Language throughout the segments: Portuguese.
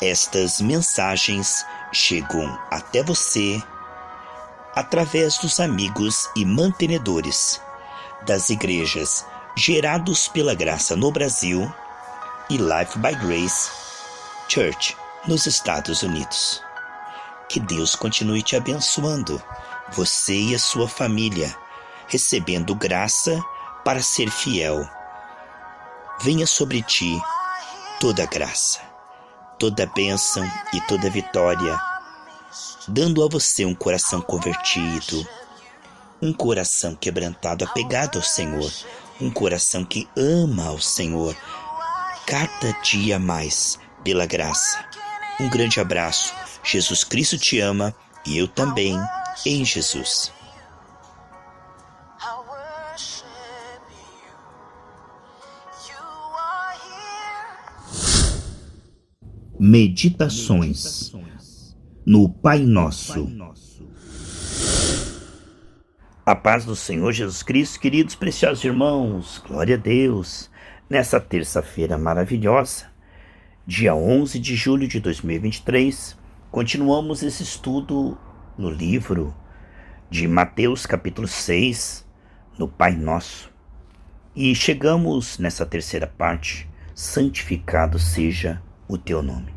Estas mensagens chegam até você através dos amigos e mantenedores das igrejas Gerados pela Graça no Brasil e Life by Grace Church nos Estados Unidos. Que Deus continue te abençoando, você e a sua família, recebendo graça para ser fiel. Venha sobre ti toda graça, toda bênção e toda vitória, dando a você um coração convertido, um coração quebrantado, apegado ao Senhor, um coração que ama ao Senhor, cada dia mais, pela graça. Um grande abraço. Jesus Cristo te ama e eu também, em Jesus. Meditações no Pai Nosso. A paz do Senhor Jesus Cristo, queridos preciosos irmãos, glória a Deus. Nessa terça-feira maravilhosa, dia 11 de julho de 2023, continuamos esse estudo no livro de Mateus capítulo 6, no Pai Nosso. E chegamos nessa terceira parte, santificado seja o teu nome.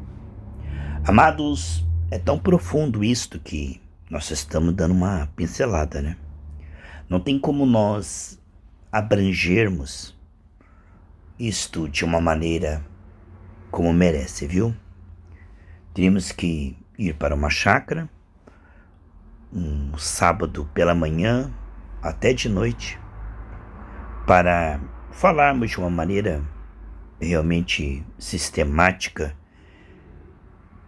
Amados, é tão profundo isto que nós estamos dando uma pincelada, né? Não tem como nós abrangermos isto de uma maneira como merece, viu? Teríamos que ir para uma chácara, um sábado pela manhã até de noite, para falarmos de uma maneira realmente sistemática,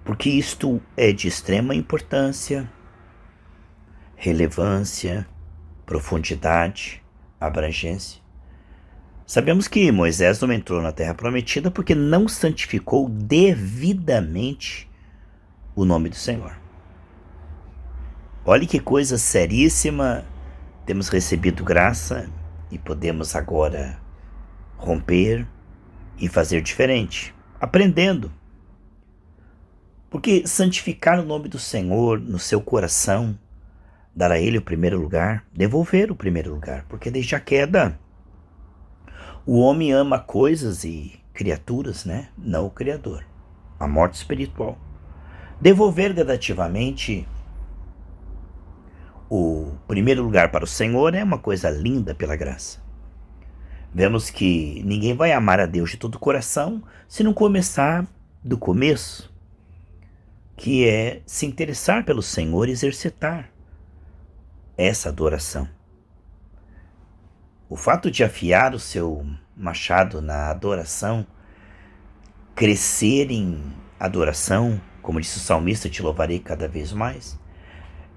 porque isto é de extrema importância, relevância, profundidade, abrangência. Sabemos que Moisés não entrou na terra prometida porque não santificou devidamente o nome do Senhor. Olha que coisa seríssima, temos recebido graça e podemos agora romper e fazer diferente, aprendendo. Porque santificar o nome do Senhor no seu coração, dar a Ele o primeiro lugar, devolver o primeiro lugar, porque desde a queda o homem ama coisas e criaturas, né? Não o Criador, a morte espiritual. Devolver gradativamente o primeiro lugar para o Senhor é uma coisa linda pela graça. Vemos que ninguém vai amar a Deus de todo o coração se não começar do começo, que é se interessar pelo Senhor e exercitar essa adoração. O fato de afiar o seu machado na adoração, crescer em adoração, como disse o salmista, te louvarei cada vez mais,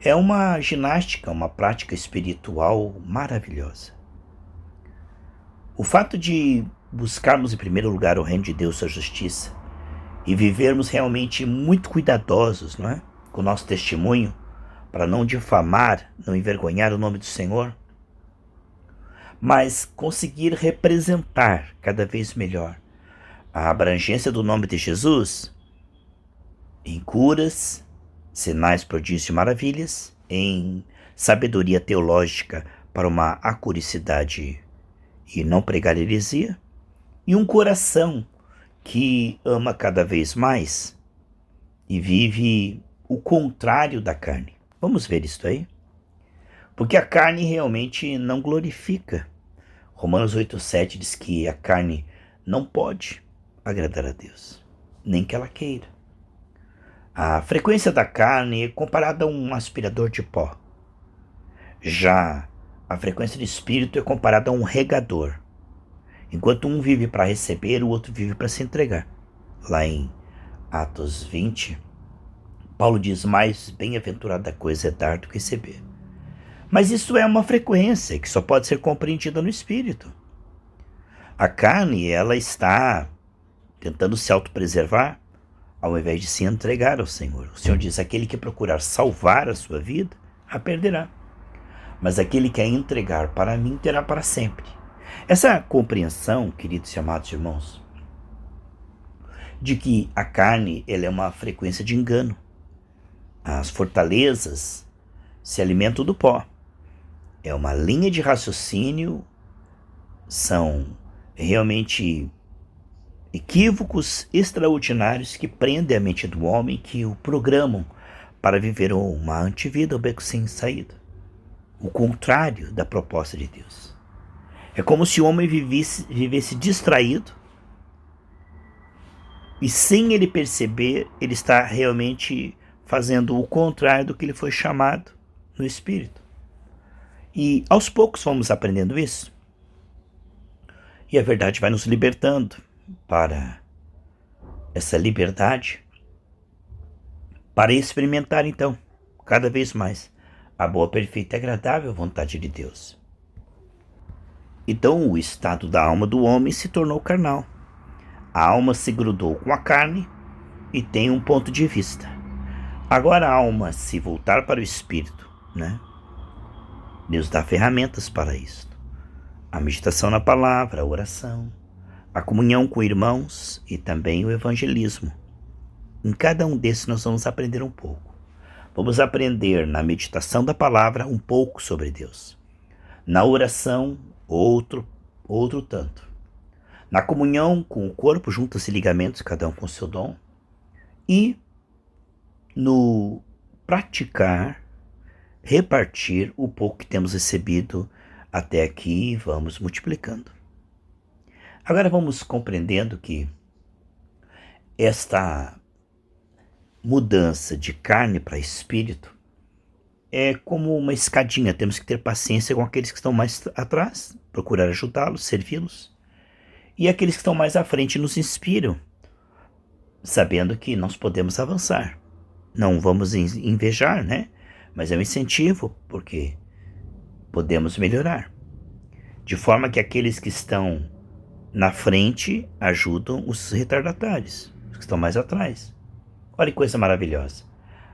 é uma ginástica, uma prática espiritual maravilhosa. O fato de buscarmos em primeiro lugar o reino de Deus, a justiça, e vivermos realmente muito cuidadosos, não é? Com o nosso testemunho, para não difamar, não envergonhar o nome do Senhor, mas conseguir representar cada vez melhor a abrangência do nome de Jesus em curas, sinais, prodígios e maravilhas, em sabedoria teológica para uma acuricidade e não pregar heresia, e um coração que ama cada vez mais e vive o contrário da carne. Vamos ver isso aí? Porque a carne realmente não glorifica. Romanos 8,7 diz que a carne não pode agradar a Deus, nem que ela queira. A frequência da carne é comparada a um aspirador de pó. Já a frequência do espírito é comparada a um regador. Enquanto um vive para receber, o outro vive para se entregar. Lá em Atos 20, Paulo diz: mais bem-aventurada coisa é dar do que receber. Mas isso é uma frequência que só pode ser compreendida no espírito. A carne, ela está tentando se autopreservar ao invés de se entregar ao Senhor. O Senhor diz: aquele que procurar salvar a sua vida, a perderá. Mas aquele que a entregar para mim, terá para sempre. Essa compreensão, queridos e amados irmãos, de que a carne ela é uma frequência de engano. As fortalezas se alimentam do pó. É uma linha de raciocínio, são realmente equívocos extraordinários que prendem a mente do homem, que o programam para viver uma antivida, um beco sem saída. O contrário da proposta de Deus. É como se o homem vivesse distraído e sem ele perceber, ele está realmente fazendo o contrário do que ele foi chamado no Espírito. E aos poucos vamos aprendendo isso. E a verdade vai nos libertando para essa liberdade, para experimentar então, cada vez mais, a boa, perfeita e agradável vontade de Deus. Então o estado da alma do homem se tornou carnal. A alma se grudou com a carne e tem um ponto de vista. Agora a alma se voltar para o Espírito, né? Deus dá ferramentas para isso. A meditação na palavra, a oração, a comunhão com irmãos e também o evangelismo. Em cada um desses nós vamos aprender um pouco. Vamos aprender na meditação da palavra um pouco sobre Deus. Na oração, outro tanto. Na comunhão com o corpo, juntas e ligamentos, cada um com seu dom. E no praticar, repartir o pouco que temos recebido até aqui e vamos multiplicando. Agora vamos compreendendo que esta mudança de carne para espírito é como uma escadinha. Temos que ter paciência com aqueles que estão mais atrás, procurar ajudá-los, servi-los. E aqueles que estão mais à frente nos inspiram, sabendo que nós podemos avançar. Não vamos invejar, né? Mas é um incentivo, porque podemos melhorar. De forma que aqueles que estão na frente ajudam os retardatários, os que estão mais atrás. Olha que coisa maravilhosa.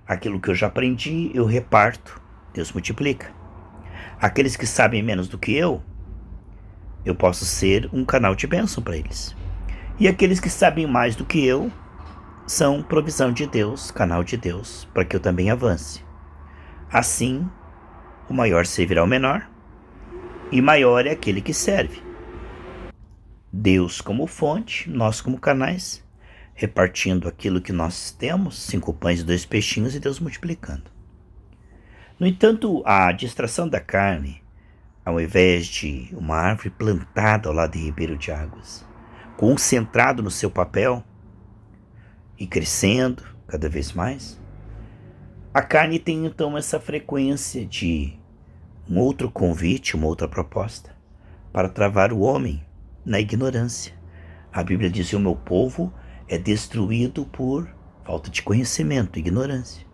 Aquilo que eu já aprendi, eu reparto, Deus multiplica. Aqueles que sabem menos do que eu posso ser um canal de bênção para eles. E aqueles que sabem mais do que eu, são provisão de Deus, canal de Deus, para que eu também avance. Assim, o maior servirá ao menor, e maior é aquele que serve. Deus como fonte, nós como canais, repartindo aquilo que nós temos, 5 pães e 2 peixinhos, e Deus multiplicando. No entanto, a distração da carne, ao invés de uma árvore plantada ao lado de ribeiro de águas, concentrado no seu papel e crescendo cada vez mais, a carne tem então essa frequência de um outro convite, uma outra proposta, para travar o homem na ignorância. A Bíblia diz que o meu povo é destruído por falta de conhecimento, ignorância.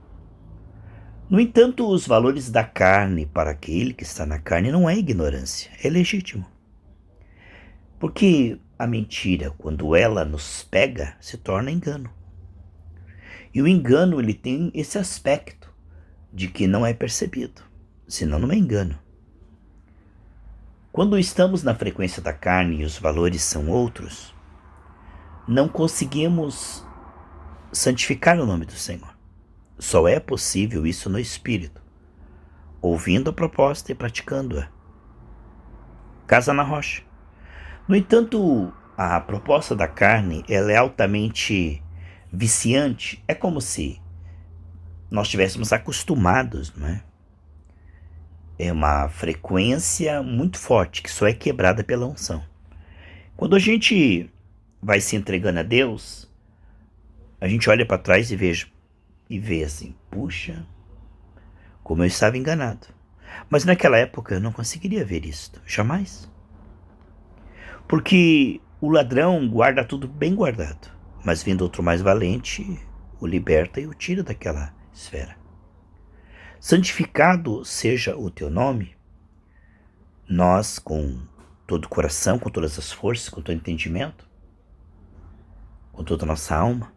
No entanto, os valores da carne para aquele que está na carne não é ignorância, é legítimo. Porque a mentira, quando ela nos pega, se torna engano. E o engano, ele tem esse aspecto de que não é percebido, senão não é engano. Quando estamos na frequência da carne e os valores são outros, não conseguimos santificar o nome do Senhor. Só é possível isso no Espírito, ouvindo a proposta e praticando-a. Casa na rocha. No entanto, a proposta da carne ela é altamente viciante. É como se nós estivéssemos acostumados, não é? É uma frequência muito forte que só é quebrada pela unção. Quando a gente vai se entregando a Deus, a gente olha para trás e vê assim, puxa, como eu estava enganado. Mas naquela época eu não conseguiria ver isto, jamais. Porque o ladrão guarda tudo bem guardado, mas vindo outro mais valente, o liberta e o tira daquela esfera. Santificado seja o teu nome, nós com todo o coração, com todas as forças, com todo o entendimento, com toda a nossa alma,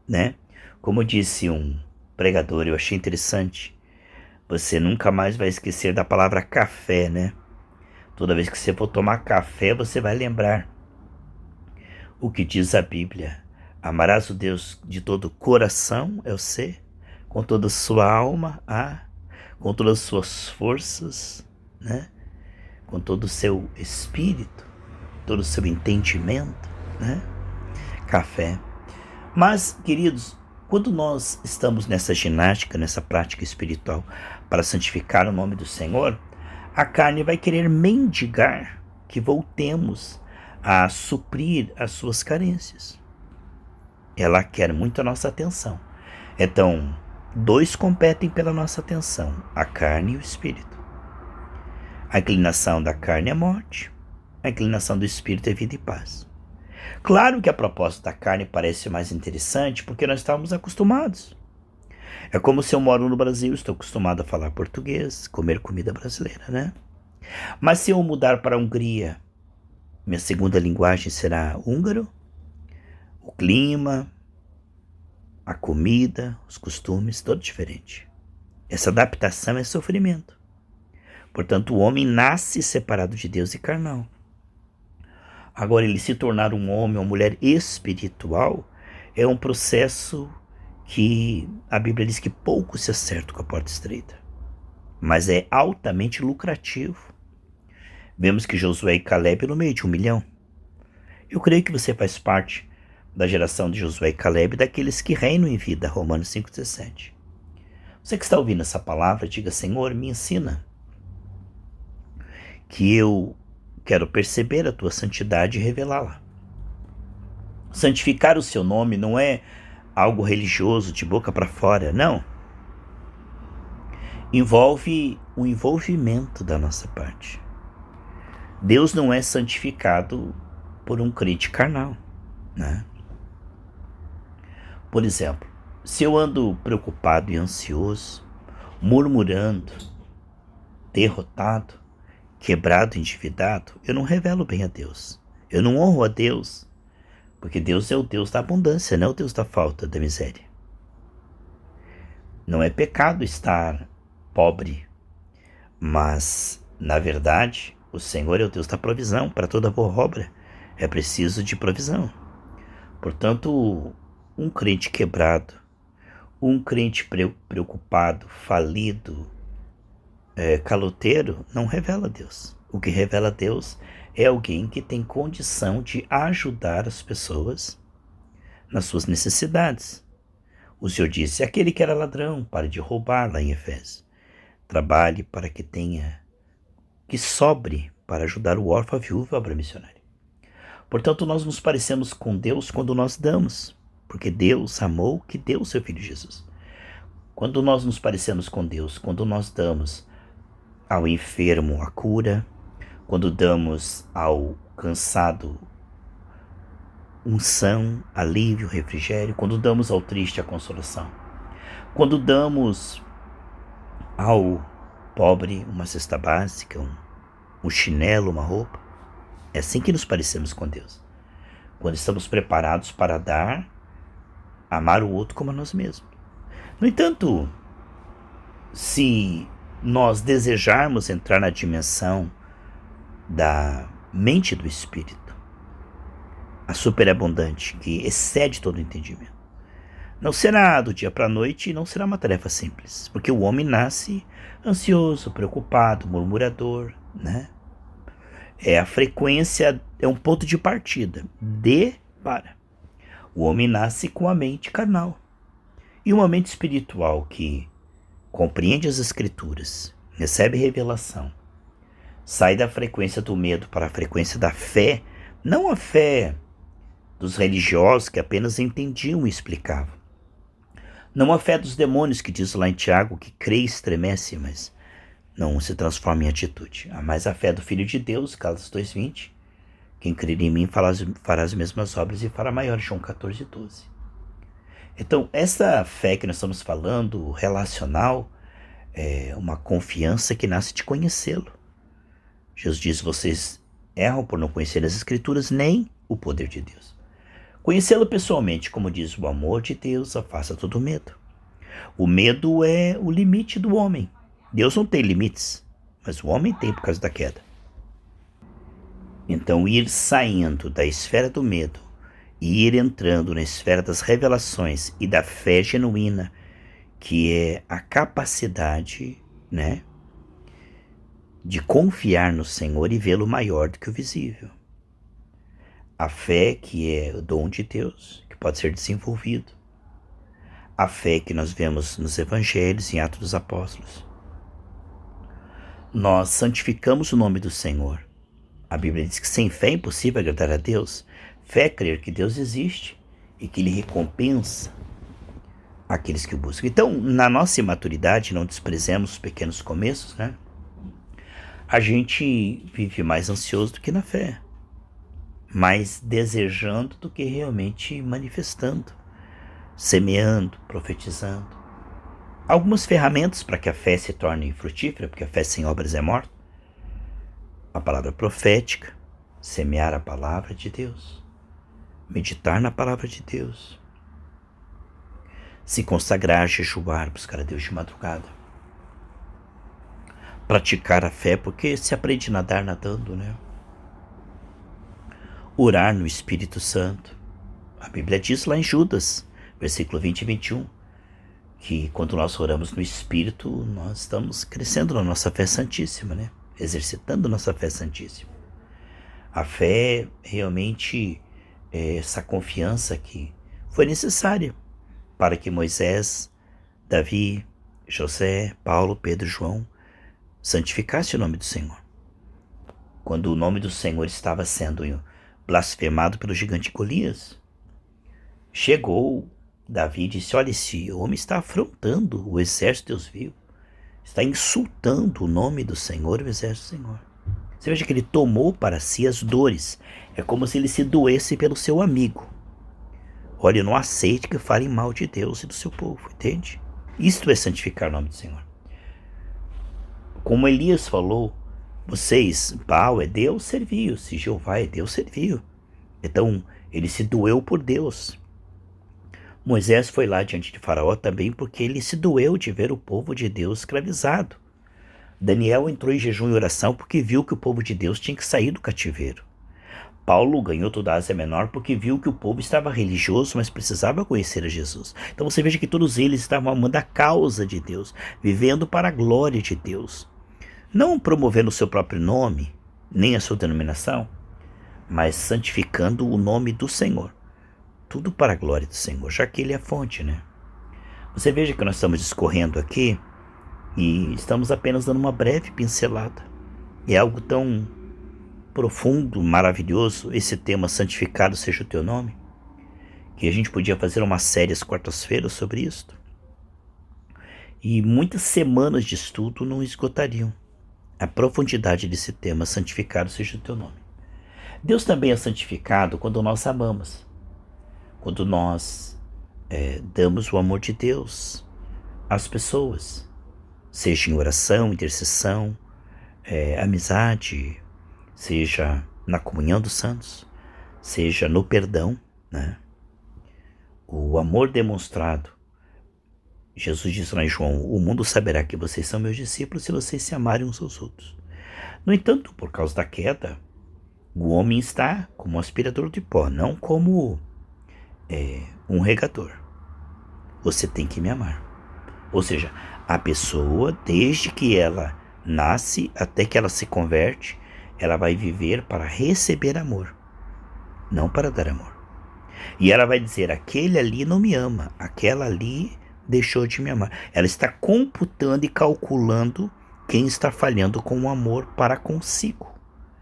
né? Como disse um pregador, eu achei interessante, você nunca mais vai esquecer da palavra café, né? Toda vez que você for tomar café, você vai lembrar o que diz a Bíblia. Amarás o Deus de todo o coração, é o C, com toda a sua alma, A, com todas as suas forças, né? Com todo o seu espírito, todo o seu entendimento, né? Café. Mas, queridos, quando nós estamos nessa ginástica, nessa prática espiritual para santificar o nome do Senhor, a carne vai querer mendigar que voltemos a suprir as suas carências. Ela quer muito a nossa atenção. Então, dois competem pela nossa atenção, a carne e o espírito. A inclinação da carne é morte, a inclinação do espírito é vida e paz. Claro que a proposta da carne parece mais interessante porque nós estamos acostumados. É como se eu moro no Brasil, estou acostumado a falar português, comer comida brasileira, né? Mas se eu mudar para a Hungria, minha segunda linguagem será húngaro, o clima, a comida, os costumes, tudo diferente. Essa adaptação é sofrimento. Portanto, o homem nasce separado de Deus e carnal. Agora, ele se tornar um homem ou mulher espiritual é um processo que a Bíblia diz que pouco se acerta com a porta estreita, mas é altamente lucrativo. Vemos que Josué e Caleb no meio de 1 milhão. Eu creio que você faz parte da geração de Josué e Caleb, daqueles que reinam em vida, Romanos 5,17. Você que está ouvindo essa palavra, diga: Senhor, me ensina, que eu quero perceber a tua santidade e revelá-la. Santificar o seu nome não é algo religioso de boca para fora, não. Envolve o envolvimento da nossa parte. Deus não é santificado por um crente carnal, né? Por exemplo, se eu ando preocupado e ansioso, murmurando, derrotado, quebrado, endividado, eu não revelo bem a Deus. Eu não honro a Deus, porque Deus é o Deus da abundância, não é o Deus da falta, da miséria. Não é pecado estar pobre, mas, na verdade, o Senhor é o Deus da provisão. Para toda boa obra é preciso de provisão. Portanto, um crente quebrado, um crente preocupado, falido, caloteiro, não revela a Deus. O que revela a Deus é alguém que tem condição de ajudar as pessoas nas suas necessidades. O Senhor disse: aquele que era ladrão, pare de roubar, lá em Efésios. Trabalhe para que sobre para ajudar o órfão, a viúva, a obra missionária. Portanto, nós nos parecemos com Deus quando nós damos, porque Deus amou que deu o seu Filho Jesus. Quando nós nos parecemos com Deus, quando nós damos ao enfermo a cura, quando damos ao cansado unção, alívio, refrigério, quando damos ao triste a consolação, quando damos ao pobre uma cesta básica, um chinelo, uma roupa, é assim que nos parecemos com Deus. Quando estamos preparados para dar, amar o outro como a nós mesmos. No entanto, se nós desejarmos entrar na dimensão da mente do Espírito, a superabundante, que excede todo o entendimento, não será do dia para a noite e não será uma tarefa simples, porque o homem nasce ansioso, preocupado, murmurador, né? A frequência é um ponto de partida, para. O homem nasce com a mente carnal. E uma mente espiritual que compreende as Escrituras, recebe revelação, sai da frequência do medo para a frequência da fé, não a fé dos religiosos que apenas entendiam e explicavam, não a fé dos demônios que diz lá em Tiago que crê e estremece, mas não se transforma em atitude, mas a fé do Filho de Deus, Gálatas 2:20, quem crer em mim fará as mesmas obras e fará maior, João 14:12. Então, essa fé que nós estamos falando, relacional, é uma confiança que nasce de conhecê-lo. Jesus diz: vocês erram por não conhecer as Escrituras nem o poder de Deus. Conhecê-lo pessoalmente, como diz, o amor de Deus afasta todo medo. O medo é o limite do homem. Deus não tem limites, mas o homem tem por causa da queda. Então, ir saindo da esfera do medo e ir entrando na esfera das revelações e da fé genuína, que é a capacidade, né, de confiar no Senhor e vê-lo maior do que o visível. A fé que é o dom de Deus, que pode ser desenvolvido. A fé que nós vemos nos Evangelhos e em Atos dos Apóstolos. Nós santificamos o nome do Senhor. A Bíblia diz que sem fé é impossível agradar a Deus. Fé é crer que Deus existe e que Ele recompensa aqueles que o buscam. Então, na nossa imaturidade, não desprezemos os pequenos começos, né? A gente vive mais ansioso do que na fé, mais desejando do que realmente manifestando, semeando, profetizando. Algumas ferramentas para que a fé se torne frutífera, porque a fé sem obras é morta. A palavra profética, semear a palavra de Deus, meditar na palavra de Deus, se consagrar, jejuar, buscar a Deus de madrugada, praticar a fé, porque se aprende a nadar nadando, né? Orar no Espírito Santo. A Bíblia diz lá em Judas, versículo 20 e 21, que quando nós oramos no Espírito, nós estamos crescendo na nossa fé santíssima, né? Exercitando nossa fé santíssima. A fé realmente é essa confiança que foi necessária para que Moisés, Davi, José, Paulo, Pedro e João santificassem o nome do Senhor. Quando o nome do Senhor estava sendo blasfemado pelo gigante Golias, chegou Davi e disse: olha, esse homem está afrontando o exército de Deus vivo, está insultando o nome do Senhor e o exército do Senhor. Você veja que ele tomou para si as dores. É como se ele se doesse pelo seu amigo. Olha, não aceite que falem mal de Deus e do seu povo, entende? Isto é santificar o nome do Senhor. Como Elias falou, vocês, Baal é Deus, serviu. Se Jeová é Deus, serviu. Então, ele se doeu por Deus. Moisés foi lá diante de Faraó também porque ele se doeu de ver o povo de Deus escravizado. Daniel entrou em jejum e oração porque viu que o povo de Deus tinha que sair do cativeiro. Paulo ganhou toda a Ásia Menor porque viu que o povo estava religioso, mas precisava conhecer a Jesus. Então você veja que todos eles estavam amando a causa de Deus, vivendo para a glória de Deus. Não promovendo o seu próprio nome, nem a sua denominação, mas santificando o nome do Senhor. Tudo para a glória do Senhor, já que Ele é a fonte, né? Você veja que nós estamos discorrendo aqui e estamos apenas dando uma breve pincelada. É algo tão profundo, maravilhoso, esse tema santificado seja o teu nome, que a gente podia fazer uma série às quartas-feiras sobre isto. E muitas semanas de estudo não esgotariam a profundidade desse tema, santificado seja o teu nome. Deus também é santificado quando nós amamos, quando nós damos o amor de Deus às pessoas, seja em oração, intercessão, amizade, seja na comunhão dos santos, seja no perdão, né? O amor demonstrado. Jesus disse lá em João: o mundo saberá que vocês são meus discípulos se vocês se amarem uns aos outros. No entanto, por causa da queda, o homem está como um aspirador de pó, não como um regador. Você tem que me amar. Ou seja, a pessoa, desde que ela nasce até que ela se converte, ela vai viver para receber amor, não para dar amor. E ela vai dizer: aquele ali não me ama, aquela ali deixou de me amar. Ela está computando e calculando quem está falhando com o amor para consigo.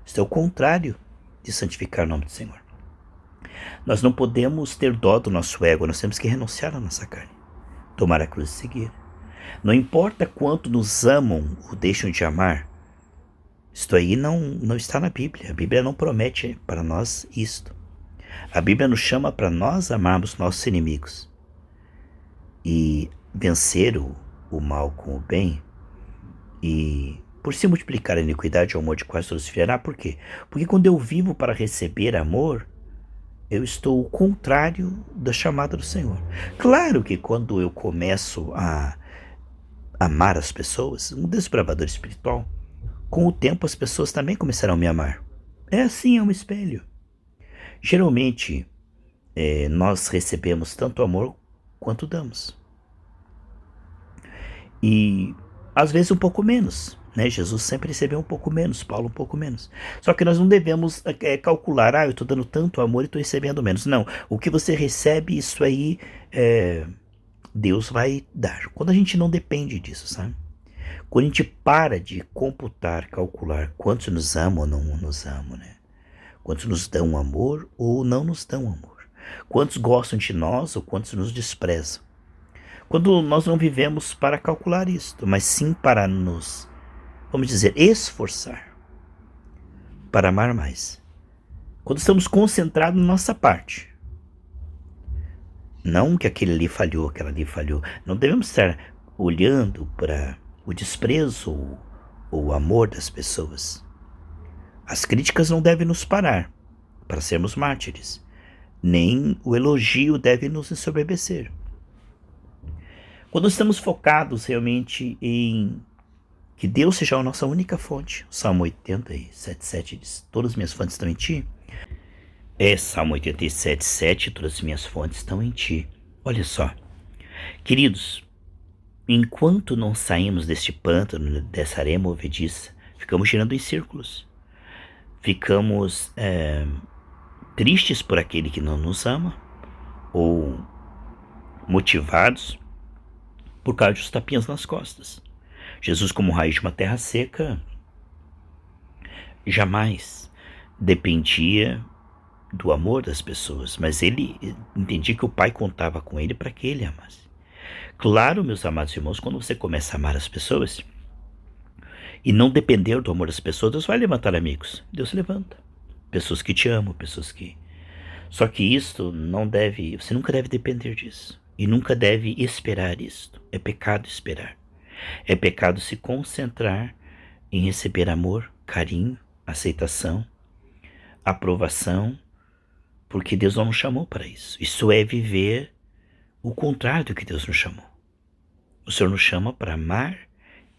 Isso é o contrário de santificar o nome do Senhor. Nós não podemos ter dó do nosso ego, nós temos que renunciar à nossa carne, tomar a cruz e seguir. Não importa quanto nos amam ou deixam de amar, isto aí não está na Bíblia. A Bíblia não promete para nós isto. A Bíblia nos chama para nós amarmos nossos inimigos e vencer o mal com o bem, e por se multiplicar a iniquidade, o amor de quase todos se esfriará. Por quê? Porque quando eu vivo para receber amor, eu estou ao contrário da chamada do Senhor. Claro que quando eu começo a amar as pessoas, um desbravador espiritual, com o tempo as pessoas também começarão a me amar. É assim, é um espelho. Geralmente, nós recebemos tanto amor quanto damos. E às vezes um pouco menos, né? Jesus sempre recebeu um pouco menos, Paulo um pouco menos. Só que nós não devemos calcular, eu estou dando tanto amor e estou recebendo menos. Não, o que você recebe, isso aí Deus vai dar. Quando a gente não depende disso, sabe? Quando a gente para de computar, calcular quantos nos amam ou não nos amam, né? Quantos nos dão amor ou não nos dão amor. Quantos gostam de nós ou quantos nos desprezam. Quando nós não vivemos para calcular isto, mas sim para nos, vamos dizer, esforçar para amar mais. Quando estamos concentrados na nossa parte. Não que aquele ali falhou, aquela ali falhou. Não devemos estar olhando para o desprezo ou o amor das pessoas. As críticas não devem nos parar para sermos mártires. Nem o elogio deve nos ensoberbecer. Quando estamos focados realmente em que Deus seja a nossa única fonte, o Salmo 87,7 diz, todas as minhas fontes estão em ti. Salmo 87,7, todas as minhas fontes estão em ti. Olha só, queridos, enquanto não saímos deste pântano, dessa areia movediça, ficamos girando em círculos. Ficamos tristes por aquele que não nos ama, ou motivados por causa dos tapinhas nas costas. Jesus, como raiz de uma terra seca, jamais dependia do amor das pessoas, mas ele entendia que o Pai contava com ele para que ele amasse. Claro, meus amados irmãos, quando você começa a amar as pessoas e não depender do amor das pessoas, Deus vai levantar amigos. Deus levanta. Pessoas que te amam, pessoas que... Só que isto não deve... Você nunca deve depender disso. E nunca deve esperar isto. É pecado esperar. É pecado se concentrar em receber amor, carinho, aceitação, aprovação, porque Deus não nos chamou para isso. Isso é viver o contrário do que Deus nos chamou. O Senhor nos chama para amar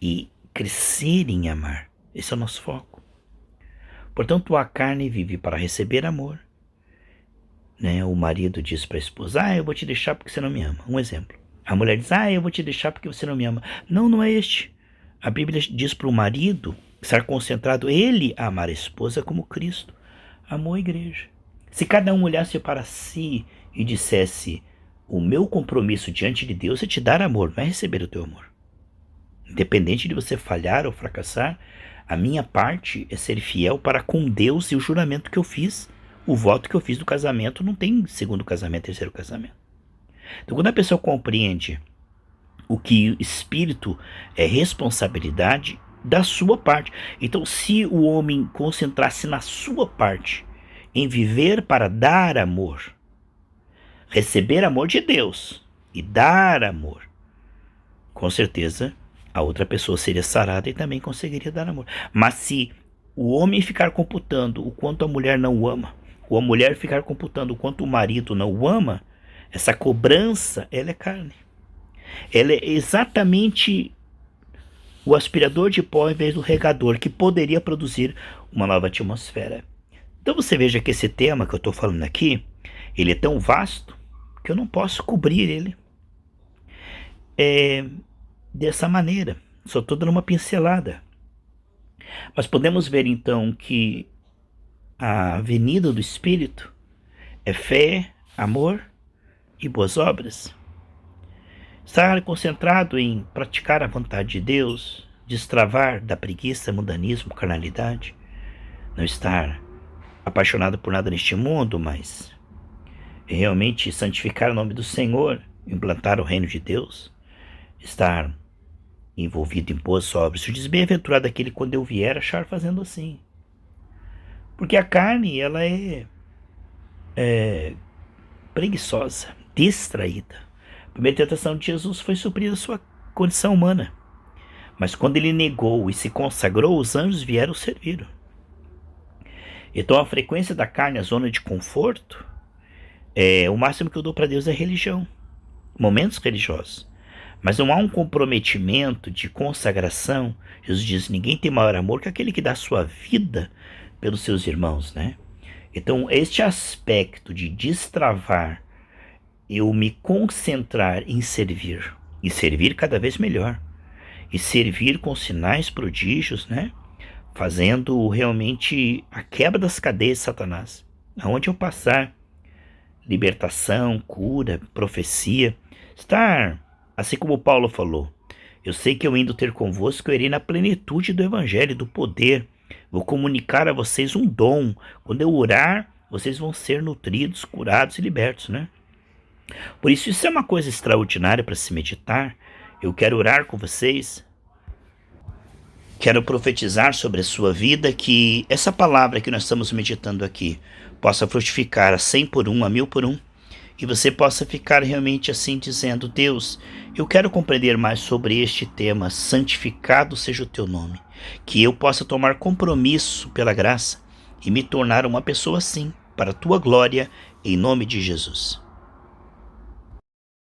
e crescer em amar. Esse é o nosso foco. Portanto, a carne vive para receber amor. Né? O marido diz para a esposa, eu vou te deixar porque você não me ama. Um exemplo. A mulher diz, eu vou te deixar porque você não me ama. Não, não é este. A Bíblia diz para o marido estar concentrado, ele a amar a esposa como Cristo amou a igreja. Se cada um olhasse para si e dissesse, o meu compromisso diante de Deus é te dar amor, não é receber o teu amor. Independente de você falhar ou fracassar, a minha parte é ser fiel para com Deus e o juramento que eu fiz, o voto que eu fiz do casamento, não tem segundo casamento, terceiro casamento. Então, quando a pessoa compreende o que espírito é responsabilidade da sua parte. Então, se o homem concentrasse na sua parte, em viver para dar amor, receber amor de Deus e dar amor, com certeza a outra pessoa seria sarada e também conseguiria dar amor. Mas se o homem ficar computando o quanto a mulher não o ama, ou a mulher ficar computando o quanto o marido não o ama, essa cobrança, ela é carne. Ela é exatamente o aspirador de pó em vez do regador, que poderia produzir uma nova atmosfera. Então você veja que esse tema que eu estou falando aqui, ele é tão vasto que eu não posso cobrir ele dessa maneira. Só estou dando uma pincelada. Mas podemos ver então que a avenida do Espírito é fé, amor e boas obras. Estar concentrado em praticar a vontade de Deus, destravar da preguiça, mundanismo, carnalidade, não estar apaixonado por nada neste mundo, mas realmente santificar o nome do Senhor, implantar o reino de Deus, estar envolvido em boas obras. Se diz bem-aventurado aquele quando eu vier achar fazendo assim. Porque a carne, ela é preguiçosa, distraída. A primeira tentação de Jesus foi suprir a sua condição humana. Mas quando ele negou e se consagrou, os anjos vieram servir. Então a frequência da carne, a zona de conforto, o máximo que eu dou para Deus é religião, momentos religiosos. Mas não há um comprometimento de consagração. Jesus diz, ninguém tem maior amor que aquele que dá sua vida pelos seus irmãos, né? Então, este aspecto de destravar, eu me concentrar em servir, e servir cada vez melhor, e servir com sinais, prodígios, né? Fazendo realmente a quebra das cadeias de Satanás. Aonde eu passar, libertação, cura, profecia, estar, assim como Paulo falou, eu sei que eu indo ter convosco, eu irei na plenitude do evangelho, do poder, vou comunicar a vocês um dom, quando eu orar, vocês vão ser nutridos, curados e libertos, né? Por isso é uma coisa extraordinária para se meditar. Eu quero orar com vocês, quero profetizar sobre a sua vida, que essa palavra que nós estamos meditando aqui possa frutificar a 100 por 1, a 1000 por 1, e você possa ficar realmente assim dizendo: Deus, eu quero compreender mais sobre este tema, santificado seja o teu nome, que eu possa tomar compromisso pela graça e me tornar uma pessoa assim, para a tua glória, em nome de Jesus.